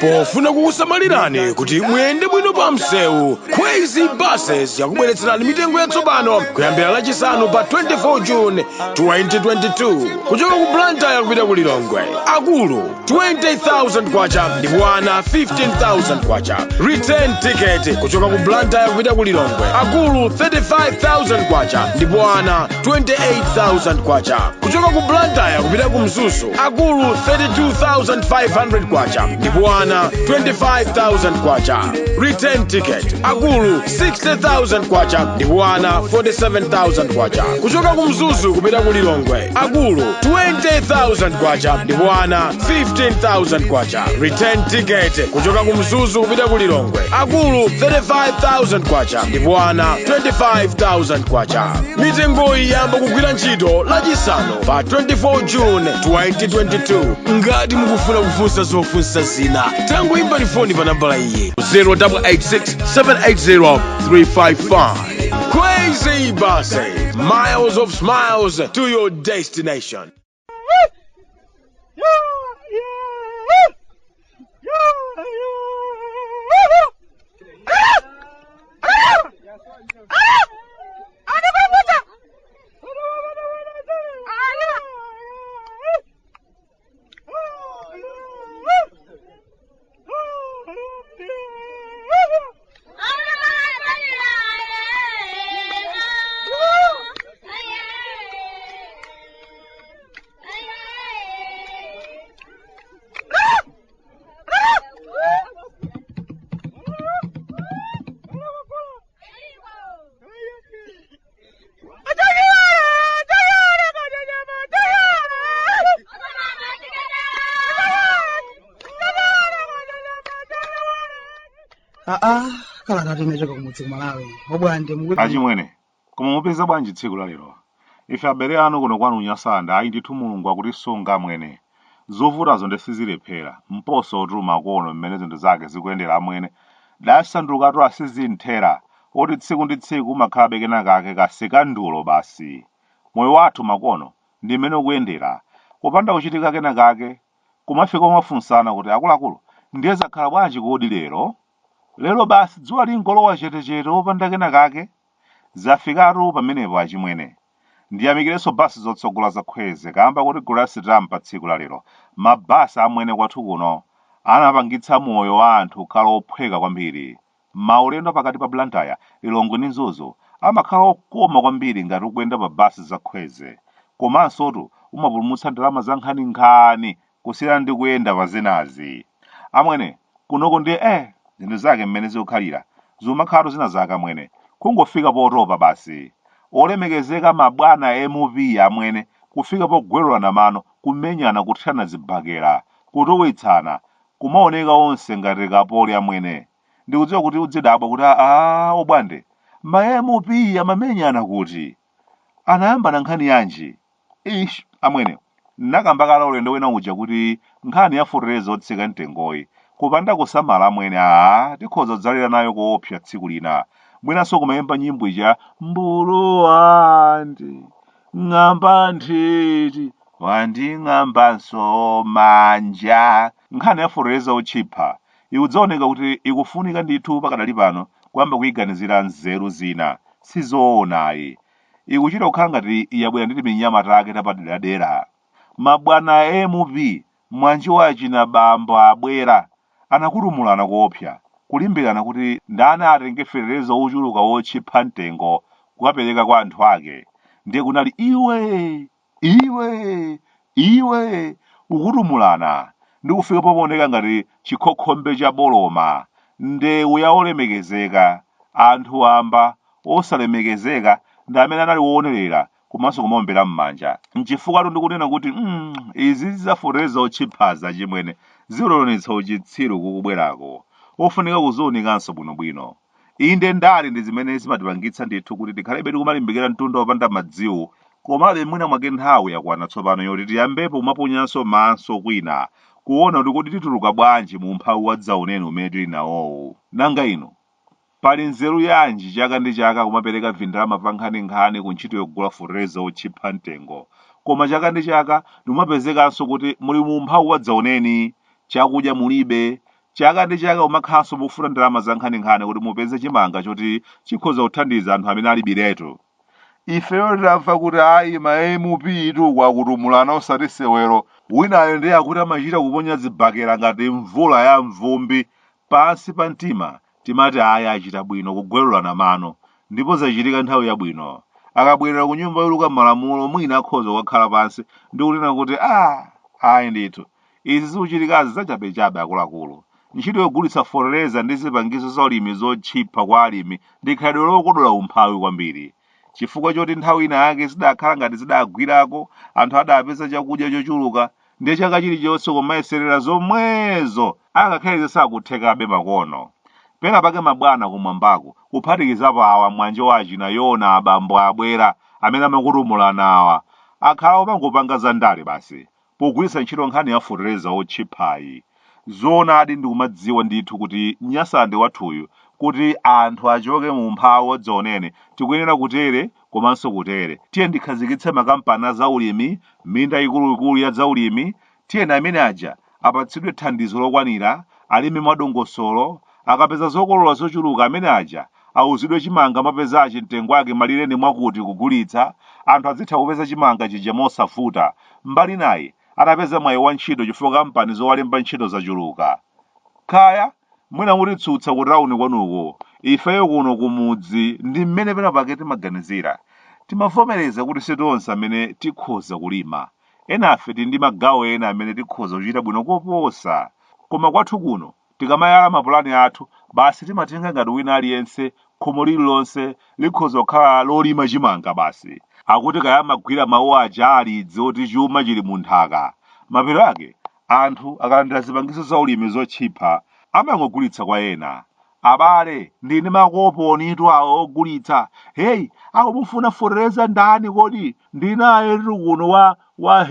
pofuna kukusamalirani kuti muyende bwino pa msewu. Khwezy buses yakubweretserani mitengo yatsopano kuyambira lachisanu pa 24 June 2022 kuchoka ku Blantyre kupita ku Lilongwe. Akulu 20,000 kwacha ndipo ana 15,000 kwacha. Return ticket kuchoka ku Blantyre kupita ku Lilongwe. Akulu 35,000 kwacha ndipo ana 28,000 kwacha. Kuchoka ku Blantyre kupita ku Mzuzu. Akulu 32,500 kwacha ndipo ana 25,000 kwacha. Return ticket. Akulu 60,000 kwacha ndipo ana 47,000 kwacha. Kuchoka ku Mzuzu kupita ku Lilongwe. Akulu 20,000 kwacha ndipo ana 15,000 kwacha. Return ticket. Kuchoka ku Mzuzu kupita ku Lilongwe. Akulu 35,000 kwacha ndipo ana 25,000 kwacha. Mitengo iyi yamba kugwira ntchito lachisanu pa 24 June 2022. Ngati mukufuna kufunsa zofunsa zina tangoimba foni pa nambala iyi 0886 780 355. Khwezy buses, miles of smiles to your destination. Kalata timechoka kumudzi Malawi. Bwande mukuti achimwene koma mupeza bwanji tsiku la lero. Ife abere anu kuno kwanu Nyasanda ayi ndithu Mulungu akutisunga mwene. Zovutazo ndesizilephera mposo otuma kono mmene zinthu zake zikuyendera amwene. Dasandukatu asizinthera oti tsiku ndi tsiku umakhala kena kake kasikandulo basi. Moyo wathu makono ndi mmene ukuyendera. Kupanda kuchitika kena kake kumafika umafunsana kuti akuluakulu ndiye zakhala bwanji kodi lero. Lero basi dzuwa lingolowa chetechete opanda kena kake zafikatu pamenepo achimwene. Ndiyamikirenso basi zotsogola za Khwezy kamba kuti gulasi tampa tsiku la lero. Mabasi amwene kwathu kuno anapangitsa moyo wa anthu kukhala ophweka kwambiri. Maulendo pakati pa Blantyre, Lilongwe ndi Mzuzu amakhala okoma kwambiri ngati ukuyenda pa basi za Khwezy. Komansotu umapulumutsa ndalama za nkhaninkhani kusiyana ndi kuyenda pa zinazi. Amwene kunoko ndi zinthu zake mmene zikukhalira zimakhalatu zina zake amwene kungofika potopa basi. Olemekezeka mabwana MV amwene kufika pogwererana mano kumenyana kuthana zibakera kutowetsana kumaoneka onse ngati kapoli amwene. Ndikudziwa kuti udzidabwa kuti Bwande ma MV amamenyana kuti anayamba na nkhani yanji. Amwene nakambakala ulendo wina uja kuti nkhani ya futerezo otsika mtengoyi kupanda kusamala amwene tikhoza dzalira nayo kuopsa tsiku lina. Mwinaso kumayimba nyimbo ija mbulu wandi ng'amba nthiti wanding'ambanso manja. Nkhani ya futereza otchipa ikudzaoneka kuti ikufunika ndithu pakadali pano kuyamba kuyiganizira nzeru zina sizoonayi. Ikuchita kukhala ngati yabwera nditi minyama take tapaderadera. Mabwana MV mwanji wachi na bambo abwera anakutumulana kuopsa kulimbirana kuti ndani atenge feterezo ochuluka wotchipa mtengo kukapereka kwa anthu ake. Ndiye kunali iwe ukutumulana ndi kufika pooneka ngati chikhokhombe cha boloma. Ndewu ya olemekezeka anthu amba osalemekezeka ndi amene anali woonerera komanso kumaombera m'manja. N'chifukwa ndikunena kuti izi zafutereza otchipaza chimwene zilolonetsa uchitsiru kukubwerako ofunika kuziwunikanso bwinobwino. Inde ndali ndi zimene zimatipangitsa ndithu kuti tikhalebe tikumalimbikira mtunda wopanda madziwo komabe mwina mwake nthawi yakwana tsopano yoti tiyambepo kumaponyanso maso kwina kuona kuti kodi tituluka bwanji mu umphawi wa dzauneni umene tili nawowu. Nanga ino pali nzeru yanji chaka ndi chaka kumapereka vindalama pa nkhaninkhani ku ntchito yogula futereza otchipa mtengo koma chaka ndi chaka ndimapezekanso kuti muli mu umphawi wa dzauneni chakudya mulibe chaka ndi chaka umakhalanso mufuna ndalama za nkhaninkhani kuti mupeze chimanga choti chikhoza kuthandiza anthu amene ali bileto. Ifeyo tamva kuti ayi maemupitu kwakutumulana osati sewero, winayo ndiye akuti amachita kuponya zibakera ngati mvula ya mvumbi pansi pa mtima. Timati ayi achita bwino kugwerulana mano, ndipo zachitika nthawi yabwino. Akabwerera ku nyumba yoluka malamulo mwina akhoza kukhala pansi ndi kunena kuti ayi ndithu izi zikuchitikazi zachabechabe akuluakulu. Ntchito yogulitsa fotereza ndi zipangizo za ulimi zotchipa kwa alimi ndi khalidwe lokodola umphawi kwambiri, chifukwa choti nthawi ina yake zidakhala ngati zidagwirako, anthu adapeza chakudya chochuluka, ndiye chaka chilichonse kumayeserera zomwezo akakhale sakuthekabe makono. Pena pake mabwana kumwambako kuphatikizapo awa mwanje wachina yona abambo abwera amene amakutumulana awa akhala opangopanga za ndale basi pogwiritsa ntchito nkhani ya fotereza otchiphayi. Zoonadi ndikumadziwa ndithu kuti nyasande wathuyu kuti anthu achoke mu umphawi wadzionene tikuyenera kutere komanso kutere. Tiye ndikhazikitse makampani za ulimi, minda ikuluikulu ya za ulimi, tiyeni amene aja apatsidwe thandizo lokwanira, alime mwadongosolo, akapeza zokolola zochuluka amene aja awuzidwe chimanga mapeza achi mtengo wake malireni mwakuti kugulitsa, anthu azitha kupeza chimanga chija mosavuta. Mbali naye atapeza mwayi wa ntchito chifukwa kampani zowalemba ntchito zachuluka. Kaya mwina mutitsutsa ku tawuni kwanuko, ifeyo kuno kumudzi ndi mmene pena pake timaganizira. Timavomereza kuti sitonse amene tikhoza kulima, enafe tili ndi magawo ena amene tikhoza kuchita bwino koposa. Koma kwathu kuno tikamayala mapulani athu basi timatenga ngati wina aliyense khomo lililonse likhoza kukhala lolima chimanga basi. Akuti kaya magwira mawu aja alidzi oti chuma chili munthaka. Mapero ake anthu akalandira zipangizo za ulimi zotchipha amangogulitsa kwa ena. Abale ndine makopo nitu awo ogulitsa. Hey, awo mufuna fotereza ndani kodi? Ndinaye kuno wa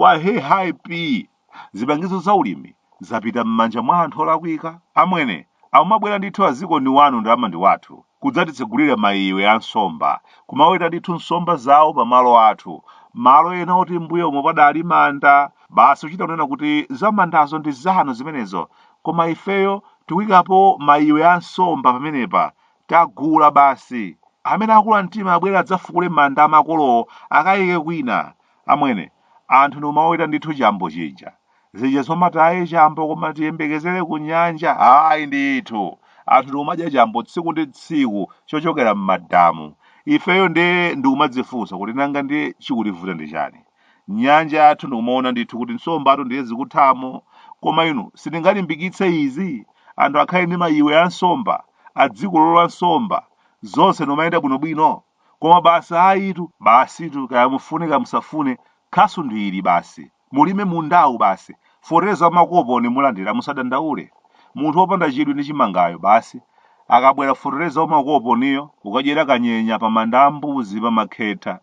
hype. Zipangizo za ulimi zapita m'manja mwa anthu olakwika. Amwene amabwera ndithu aziko ndi wanu ndalama ndi wathu kudzatitsegulira mayiwe a nsomba, kumaweta ndithu nsomba zawo pamalo athu, malo ena oti mbuyo omwe padali manda. Basi uchita kunena kuti zamandazo ndi zanu zimenezo, koma ifeyo tikuyikapo mayiwe a nsomba pamenepa tagula basi. Amene akula mtima abwera adzafukule manda amakolowo akayike kwina. Amwene anthu ndikumaweta ndithu chambo chija. Zija zomataye chambo koma tiyembekezere ku nyanja. Ayi ndithu anthu ndikumadya chambo tsiku ndi tsiku chochokera m'madamu. Ifeyo ndikumadzifunsa kuti nanga ndi chikutivuta ndi chani. Nyanja yathu ndikumaona ndithu kuti nsomba athu ndiye zikuthamo, koma inu sitingalimbikitse izi. Anthu akhale ndi mayiwe a nsomba, adzikolola nsomba, zonse nomayenda bwinobwino. Koma basi ayitu basitu kaya mufunika musafune khasu ndili basi mulime mundawu basi. Fotereza makopo ni mulandira musadandaule. Munthu wopanda chidwi ndi chimangayo basi akabwera fotereza wamakopo niyo ukadyera kanyenya pa manda ambuzi pa makheta.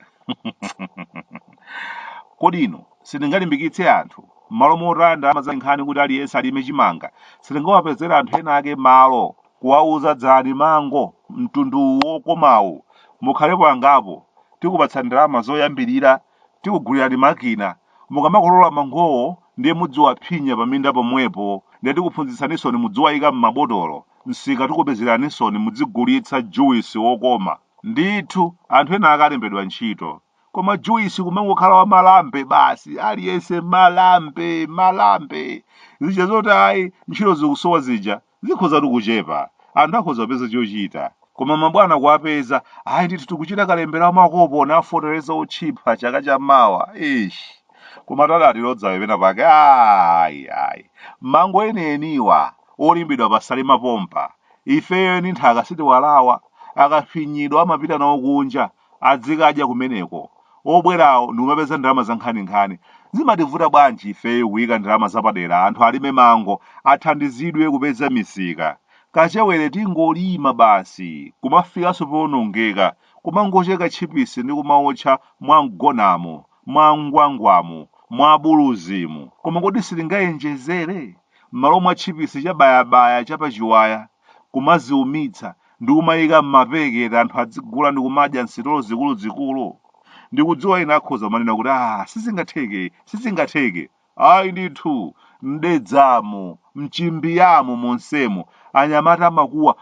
Kodi ino sitingalimbikitse anthu malo motanda amazankhanani kuti aliyense alime chimanga? Sitingawapezera anthu ena ake malo kuwauza dzani mango mtundu wokomawu mukhalepo angapo tikupatsa ndalama zoyambirira, tikugulirani makina, mukamakolola mangowo ndiye mudziwaphinya paminda pomwepo, ndiye tikuphunzitsanisoni mudziwayika m'mabotolo, msika tikupezeranisoni mudzigulitsa juisi wokoma. Ndithu anthu ena akalembedwa ntchito, koma juisi kumangokhala wa malambe basi, aliyense malambe. Zija zoti ayi ntchito zikusowa zija zikhoza kuchepa, anthu akhoza kupeza chochita. Koma mabwana kuwapeza ayi ndithu tikuchita kalembera wamakopo na fotereza otchipha chaka chamawa. Koma tadati lodzawe pena pake ayi mango eniwa olimbidwa pasale mapompa. Ifeyo ni nthaka sitiwalawa, akaphinyidwa amapita nawo kunja adzikadya kumeneko. Obwerawo ndikumapeza ndalama za nkhaninkhani. Zimativuta bwanji ifeyo kuyika ndalama zapadera anthu alime mango athandizidwe kupeza misika? Kachewere tingolima basi kumafikanso powonongeka, kumangocheka tchipisi ndi kumaotcha mwamgonamo, mwangwangwamo, mwabuluzimu. Koma kodi sitingayenjezere m'malo mwa tchipisi chabayabaya chapachiwaya kumaziumitsa ndi kumayika m'mapeketi anthu adzigula ndi kumadya nsitolo zikuluzikulu? Ndikudziwa ina akhoza manena kuti sizingatheke. ayi ndithu mdedzamo mchimbiyamo monsemo anyamata makuwa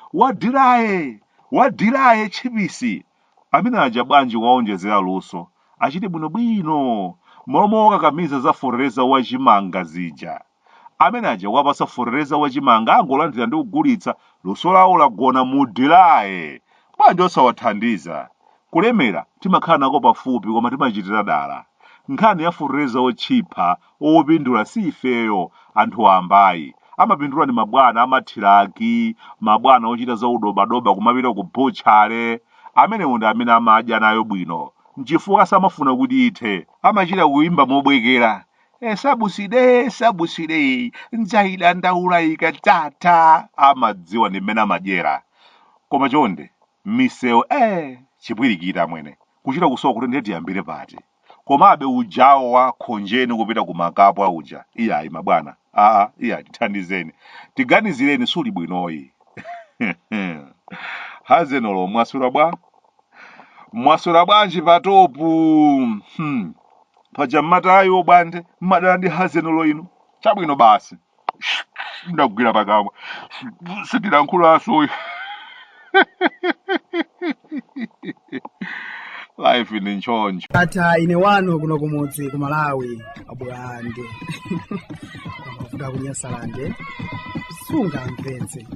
wadiraye chipisi amene aja bwanji waonjezera luso achite bwinobwino momwe kakamiza za forereza wachimanga zija amene aja wapasa forereza wachimanga angolandira ndi kugulitsa luso lawo lagona mudiraye bwanji osawathandiza kulemera timakhala nako pafupi koma timachitira dala nkhani ya forereza ochipha opindula si ifeyo anthu ambayi amapindula ndi mabwana amathiraki mabwana ochita za udobadoba kumapita ku butchale amene amadya nayo bwino nchifukwa samafuna kuti ithe amachita kuimba mobwekera sabuside Dzaidandaula ikadzatha amadziwa ndi mmene amadyera koma chonde misewu chipwirikita mwene kuchita kusowa kuti ndiye tiyambire pati komabe ujawo wa khonjeni kupita kumakapu auja iyayi mabwana iyayi tithandizeni tiganizireni suli bwinoyi hazenolo mwasula bwanji patopu paja mmatayo Bwande mmadala ndi hazenolo ino chabwino basi ndagwira pakamwa sindilankhulaso life in nchonjo ata ine wanu kuno kumudzi ku Malawi Bwande kuda kunyasalande sunga mvetse